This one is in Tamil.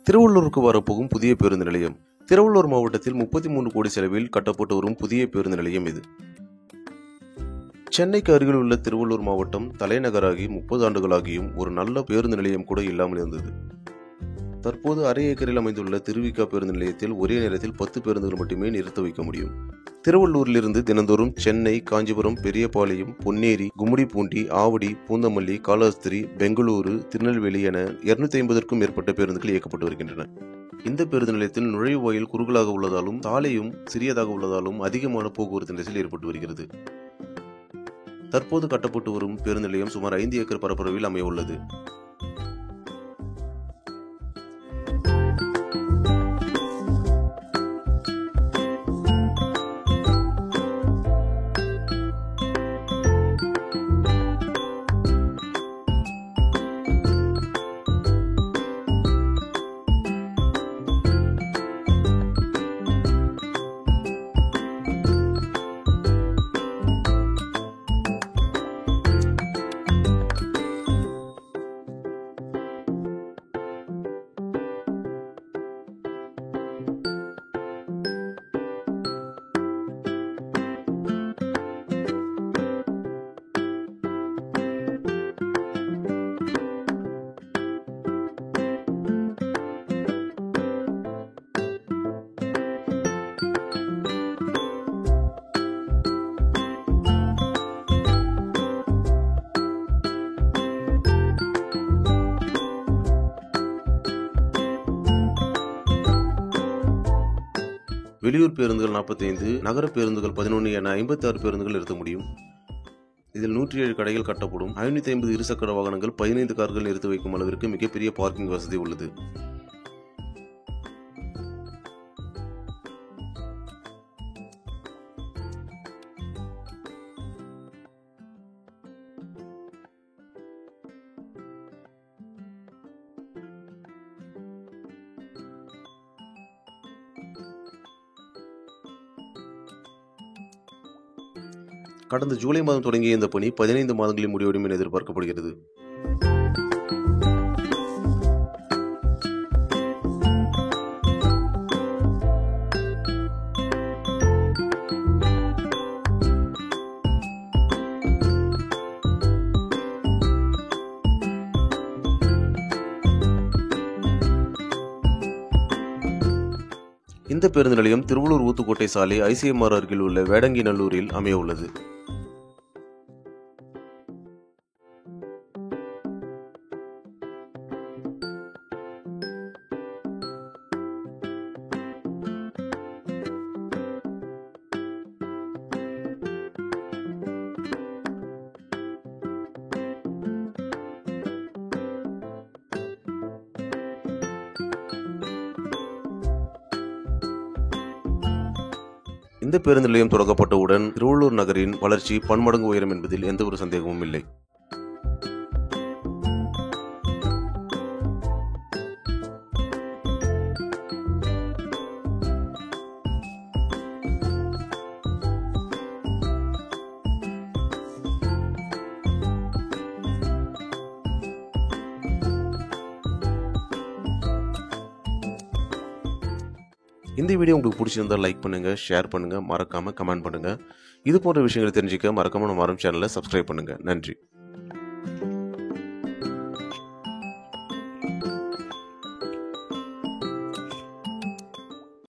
திருவள்ளூருக்கு வரப்போகும் புதிய பேருந்து நிலையம். திருவள்ளூர் மாவட்டத்தில் 33 கோடி செலவில் கட்டப்பட்டு வரும் புதிய பேருந்து நிலையம் இது. சென்னைக்கு அருகில் உள்ள திருவள்ளூர் மாவட்டம் தலைநகராகி 30 ஆண்டுகளாகியும் ஒரு நல்ல பேருந்து நிலையம் கூட இல்லாமல் இருந்தது. தற்போது அரை ஏக்கரில் அமைந்துள்ள திருவிக பேருந்து நிலையத்தில் ஒரே நேரத்தில் 10 பேருந்துகள் மட்டுமே நிறுத்த வைக்க முடியும். திருவள்ளூரிலிருந்து தினந்தோறும் சென்னை, காஞ்சிபுரம், பெரியபாளையம், பொன்னேரி, கும்மிடிப்பூண்டி, ஆவடி, பூந்தமல்லி, காலாஸ்திரி, பெங்களூரு, திருநெல்வேலி என 250க்கும் மேற்பட்ட பேருந்துகள் இயக்கப்பட்டு வருகின்றன. இந்த பேருந்து நிலையத்தில் நுழைவாயில் குறுகலாக உள்ளதாலும் சாலையும் சிறியதாக உள்ளதாலும் அதிகமான போக்குவரத்து நெரிசல் ஏற்பட்டு வருகிறது. தற்போது கட்டப்பட்டு வரும் பேருந்து நிலையம் சுமார் 5 ஏக்கர் பரப்பளவில் அமைய உள்ளது. வெளியூர் பேருந்துகள் 45, நகர பேருந்துகள் 11 என 56 பேருந்துகள் நிறுத்த முடியும். இதில் 107 கடைகள் கட்டப்படும். 550 இருசக்கர வாகனங்கள், 15 கார்கள் நிறுத்தி வைக்கும் அளவிற்கு மிகப்பெரிய பார்க்கிங் வசதி உள்ளது. கடந்த ஜூலை மாதம் தொடங்கிய இந்த பணி 15 மாதங்களில் முடிவடையும் என எதிர்பார்க்கப்படுகிறது. இந்த பேருந்து நிலையம் திருவள்ளூர் ஊத்துக்கோட்டை சாலை ICMR அருகில் உள்ள வேடங்கிநல்லூரில் அமைய உள்ளது. இந்த பேருந்து நிலையம் தொடங்கப்பட்டவுடன் திருவள்ளூர் நகரின் வளர்ச்சி பன்மடங்கு உயரும் என்பதில் எந்த ஒரு சந்தேகமும் இல்லை. இந்த வீடியோ உங்களுக்கு பிடிச்சிருந்தால் லைக் பண்ணுங்க, ஷேர் பண்ணுங்க, மறக்காம கமெண்ட் பண்ணுங்க. இது போன்ற விஷயங்களை தெரிஞ்சுக்க மறக்காம நம்ம சேனலை சப்ஸ்கிரைப் பண்ணுங்க. நன்றி.